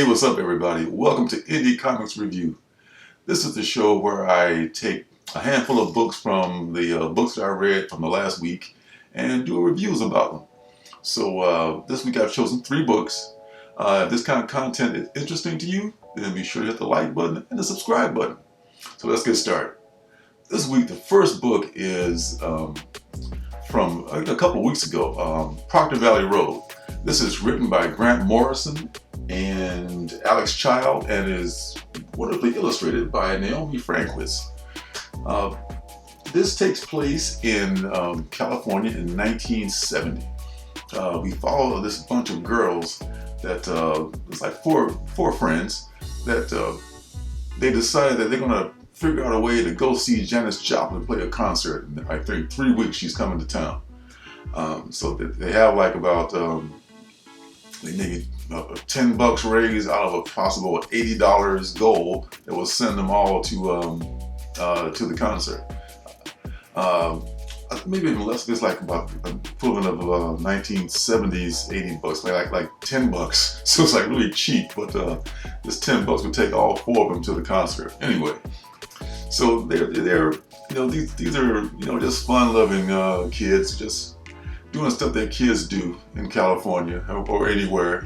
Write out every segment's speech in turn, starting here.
Hey, what's up, everybody? Welcome to Indie Comics Review. This is the show where I take a handful of books from the books that I read from the last week and do reviews about them. So this week I've chosen 3 books. If this kind of content is interesting to you, then be sure to hit the like button and the subscribe button. So let's get started. This week the first book is from a couple of weeks ago, Proctor Valley Road. This is written by Grant Morrison and Alex Child and is wonderfully illustrated by Naomi Franquist. This takes place in California in 1970. We follow this bunch of girls that it's like four friends that they decided that they're going to figure out a way to go see Janis Joplin play a concert. In I think 3 weeks she's coming to town. So they have like about maybe $10 raised out of a possible $80 goal that will send them all to the concert. Maybe even less. It's like about equivalent of 1970s $80, like $10. So it's like really cheap. But this $10 would take all 4 of them to the concert. Anyway, so they're these are just fun-loving kids, just doing stuff that kids do in California or anywhere,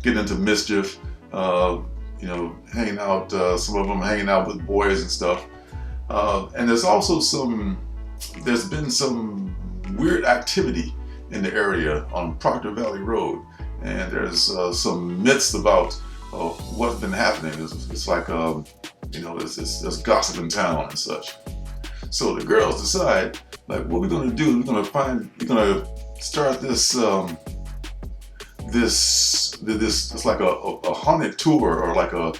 getting into mischief, hanging out, some of them hanging out with boys and stuff. And there's been some weird activity in the area on Proctor Valley Road. And there's some myths about what's been happening. It's like, there's gossip in town and such. So the girls decide, like, what we're going to do, we're going to start this, it's like a haunted tour or like a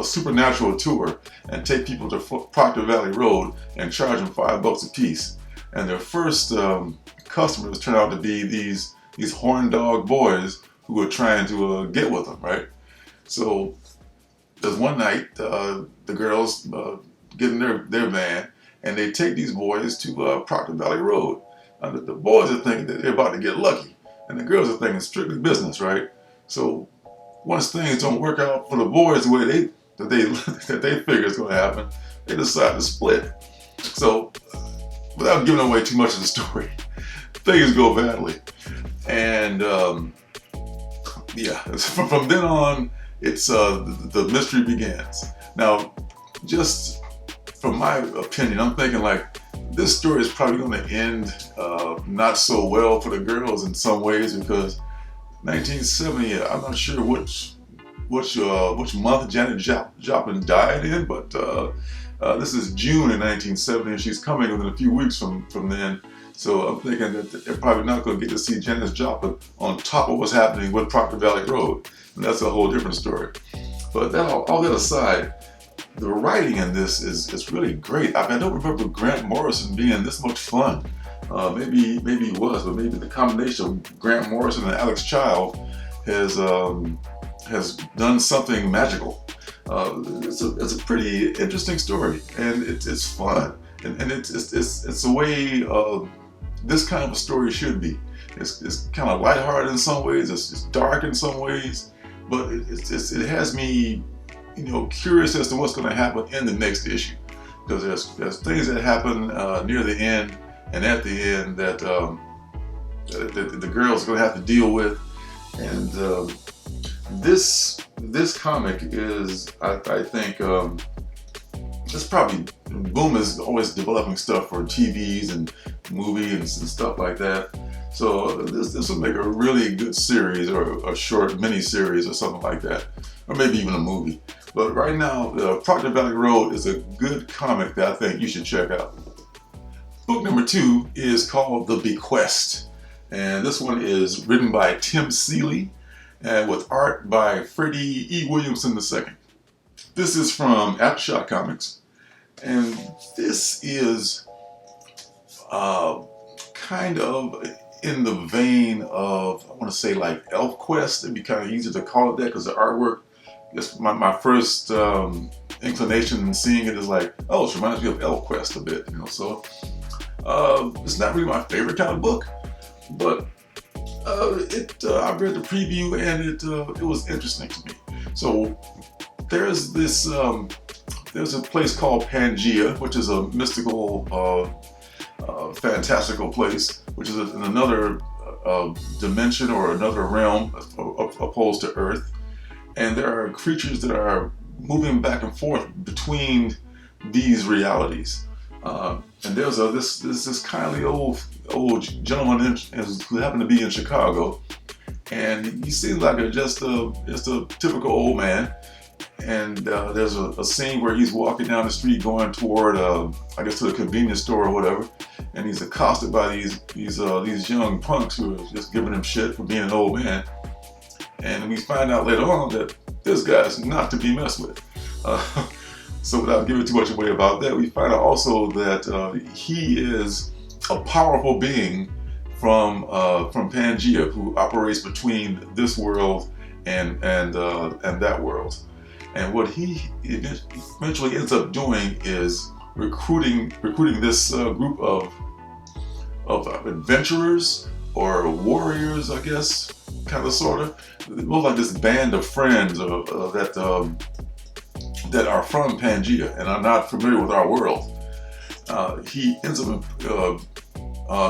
supernatural tour, and take people to Proctor Valley Road and charge them $5 a piece. And their first customers turn out to be these horn dog boys who are trying to get with them, right? So there's one night the girls get in their van, and they take these boys to Proctor Valley Road. The boys are thinking that they're about to get lucky, and the girls are thinking strictly business, right? So once things don't work out for the boys the way that they figure is going to happen, they decide to split. So without giving away too much of the story, things go badly, and from then on, it's the mystery begins. Now, just from my opinion, I'm thinking like this story is probably going to end not so well for the girls in some ways, because 1970, I'm not sure which month Janet Joplin died in, but this is June in 1970, and she's coming within a few weeks from then. So I'm thinking that they're probably not going to get to see Janis Joplin on top of what's happening with Proctor Valley Road, and that's a whole different story. But all that aside, the writing in this is really great. I don't remember Grant Morrison being this much fun. Maybe he was, but maybe the combination of Grant Morrison and Alex Child has done something magical. It's a pretty interesting story, and it's fun, and it's the way this kind of a story should be. It's kind of lighthearted in some ways. It's dark in some ways, but it has me curious as to what's going to happen in the next issue, because there's things that happen near the end and at the end that the girls are going to have to deal with. And this comic is, I think, it's probably, Boom is always developing stuff for TVs and movies and stuff like that. So this will make a really good series, or a short mini series or something like that, or maybe even a movie. But right now, Proctor Valley Road is a good comic that I think you should check out. Book number 2 is called The Bequest, and this one is written by Tim Seeley and with art by Freddie E. Williamson II. This is from Aftershock Comics, and this is kind of in the vein of, I want to say, like Bequest. It'd be kind of easy to call it that because the artwork, it's my first inclination in seeing it is like, oh, it reminds me of Bequest a bit, So it's not really my favorite kind of book, but I read the preview and it was interesting to me. So there's this there's a place called Pangea, which is a mystical, fantastical place, which is in another dimension or another realm opposed to Earth. And there are creatures that are moving back and forth between these realities. And there's this kindly old gentleman who happened to be in Chicago, and he seems like just a typical old man. And there's a scene where he's walking down the street going toward, I guess, to the convenience store or whatever, and he's accosted by these young punks who are just giving him shit for being an old man. And we find out later on that this guy's not to be messed with. So without giving too much away about that, we find out also that he is a powerful being from Pangea, who operates between this world and that world. And what he eventually ends up doing is recruiting this group of adventurers or warriors, I guess, kind of, sort of. More like this band of friends that are from Pangea and are not familiar with our world. He ends up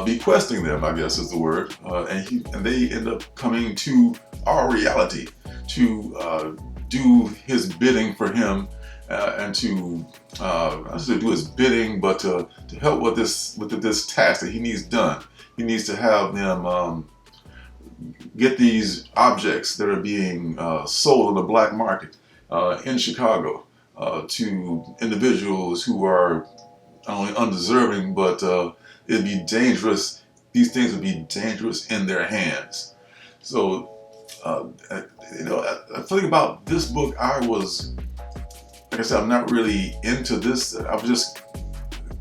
bequesting them, I guess is the word, and they end up coming to our reality to do his bidding for him, and to not just to do his bidding, but to help with this task that he needs done. He needs to have them get these objects that are being sold on the black market in Chicago to individuals who are not only undeserving, but it'd be dangerous. These things would be dangerous in their hands. So, thinking about this book, I was, like I said, I'm not really into this. I was just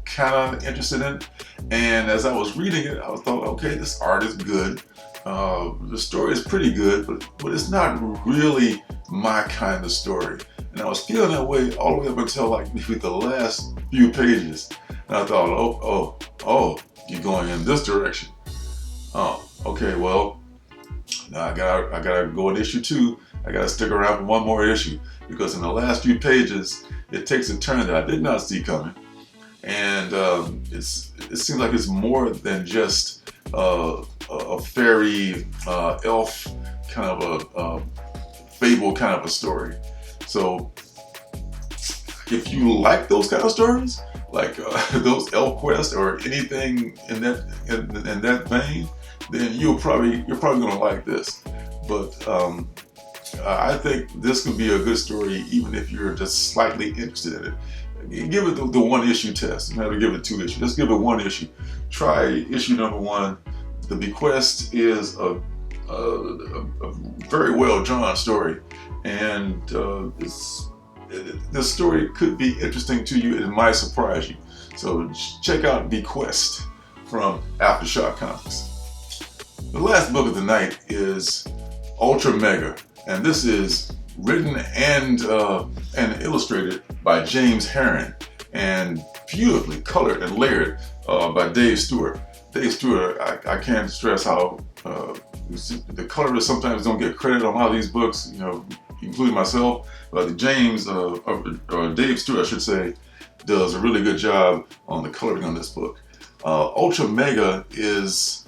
kind of interested in it. And as I was reading it, I thought, okay, this art is good. The story is pretty good, but it's not really my kind of story. And I was feeling that way all the way up until like maybe the last few pages. And I thought, oh, you're going in this direction. Oh, okay, well, now I gotta go in issue 2. I gotta stick around for one more issue, because in the last few pages, it takes a turn that I did not see coming. And it seems like it's more than just a fairy elf kind of a fable kind of a story. So if you like those kind of stories, like those elf quests or anything in that vein, then you're probably gonna like this. But I think this could be a good story even if you're just slightly interested in it. Give it the one issue test. You don't have to give it 2 issues. Just give it 1 issue. Try issue number 1. The Bequest is a very well drawn story, and this story could be interesting to you. It might surprise you. So check out Bequest from Aftershock Comics. The last book of the night is Ultra Mega, and this is written and illustrated by James Herron, and beautifully colored and layered by Dave Stewart. Dave Stewart, I can't stress how the colorists sometimes don't get credit on a lot of these books, including myself. But Dave Stewart, I should say, does a really good job on the coloring on this book. Ultra Mega is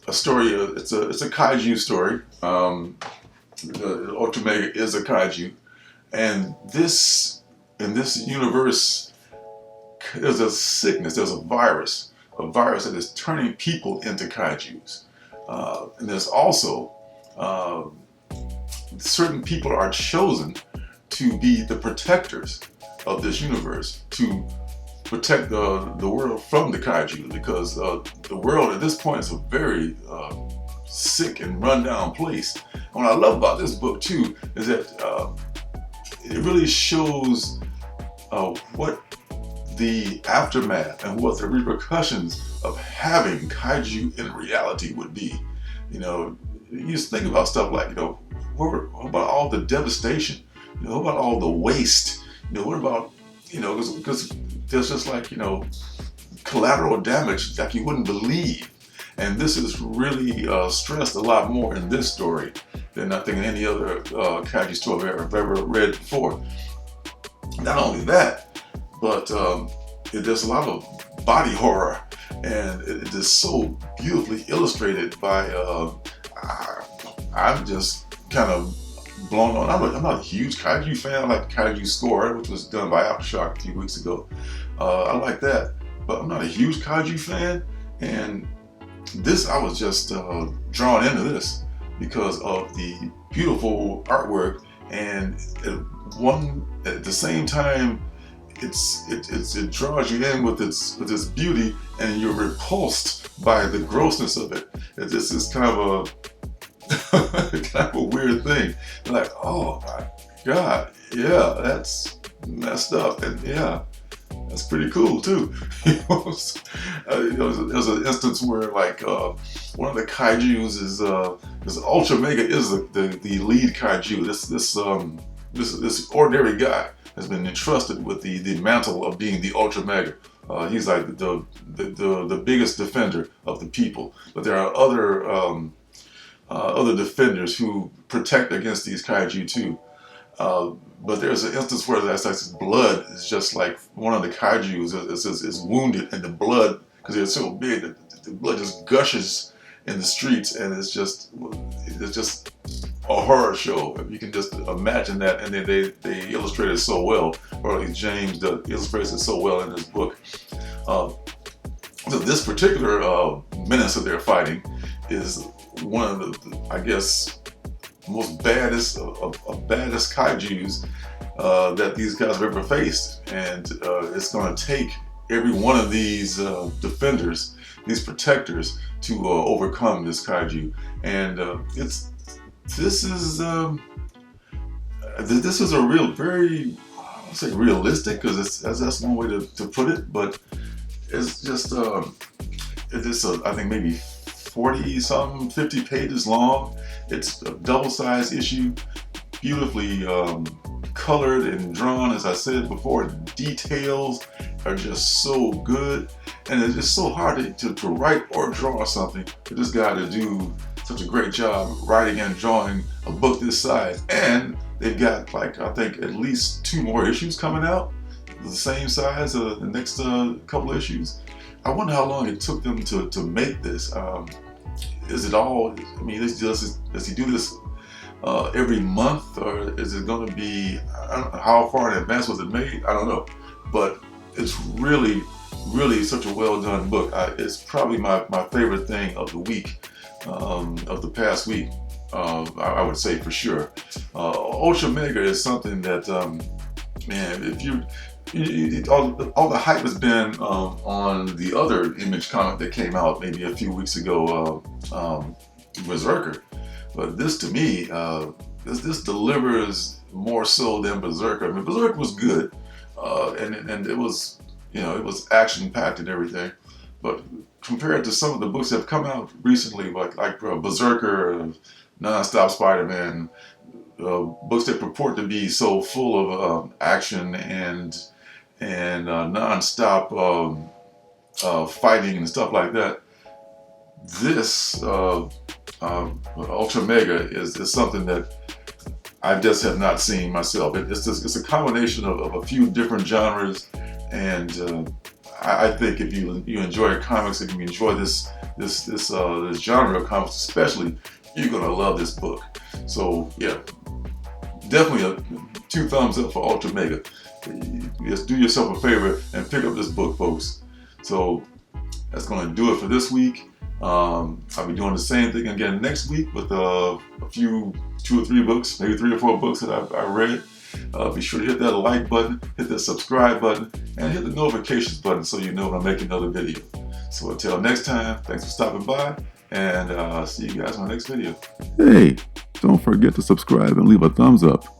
a story. It's a kaiju story. Ultra Mega is a kaiju, and in this universe, there's a sickness. There's a virus that is turning people into kaijus. And there's also certain people are chosen to be the protectors of this universe, to protect the world from the kaiju, because the world at this point is a very sick and rundown place. And what I love about this book too is that it really shows what the aftermath and what the repercussions of having kaiju in reality would be. You just think about stuff like, what about all the devastation? What about all the waste? What about, because there's just like, collateral damage like you wouldn't believe. And this is really stressed a lot more in this story than I think any other kaiju story I've ever read before. Not only that, but there's a lot of body horror, and it is so beautifully illustrated by, I'm just kind of blown on. I'm not a huge kaiju fan. I like Kaiju Score, which was done by Aftershock a few weeks ago. I like that, but I'm not a huge kaiju fan, and this, I was just drawn into this because of the beautiful artwork, and at the same time, it draws you in with its beauty, and you're repulsed by the grossness of it. It's this kind of a weird thing. Like, oh my God, yeah, that's messed up, and yeah, that's pretty cool too. There's an instance where like one of the kaijus is Ultra Mega is the lead kaiju. This ordinary guy has been entrusted with the mantle of being the Ultra Mega. He's like the biggest defender of the people, but there are other defenders who protect against these kaiju too. But there's an instance where that's like blood is just like one of the kaijus is wounded, and the blood, because they're so big, the blood just gushes in the streets, and it's just a horror show. You can just imagine that, and then they illustrate it so well, or at least James illustrates it so well in his book. So this particular menace that they're fighting is one of the, I guess, most baddest kaijus that these guys have ever faced, and it's going to take every one of these defenders, these protectors, to overcome this kaiju. And this is a real, very, I won't say realistic, because that's one way to put it, but it's just I think maybe 40-something, 50 pages long. It's a double-sized issue, beautifully colored and drawn. As I said before, the details are just so good, and it's just so hard to write or draw something for this guy to do such a great job writing and drawing a book this size. And they've got, like, I think at least 2 more issues coming out, the same size, the next couple of issues. I wonder how long it took them to make this. Is it all, I mean, does he do this every month, or is it going to be, I don't know, how far in advance was it made? I don't know. But it's really, really such a well done book. It's probably my favorite thing of the week, of the past week, I would say for sure. Ultra Mega is something that, man, if all the hype has been on the other Image comic that came out maybe a few weeks ago, Berserker. But this, to me, this delivers more so than Berserker. I mean, Berserker was good, and it was, it was action packed and everything. But compared to some of the books that have come out recently, like Berserker, Non-Stop Spider-Man, books that purport to be so full of action and non-stop fighting and stuff like that, this Ultra Mega is something that I just have not seen myself. It's a combination of a few different genres, and I think if you enjoy comics, if you enjoy this genre of comics especially, you're gonna love this book. So yeah, definitely 2 thumbs up for Ultra Mega. Just do yourself a favor and pick up this book, folks. So that's going to do it for this week. I'll be doing the same thing again next week with a few 2 or 3 books, maybe 3 or 4 books that I read. Be sure to hit that like button, hit that subscribe button, and hit the notifications button so you know when I make another video. So until next time, thanks for stopping by, and see you guys in my next video. Hey, don't forget to subscribe and leave a thumbs up.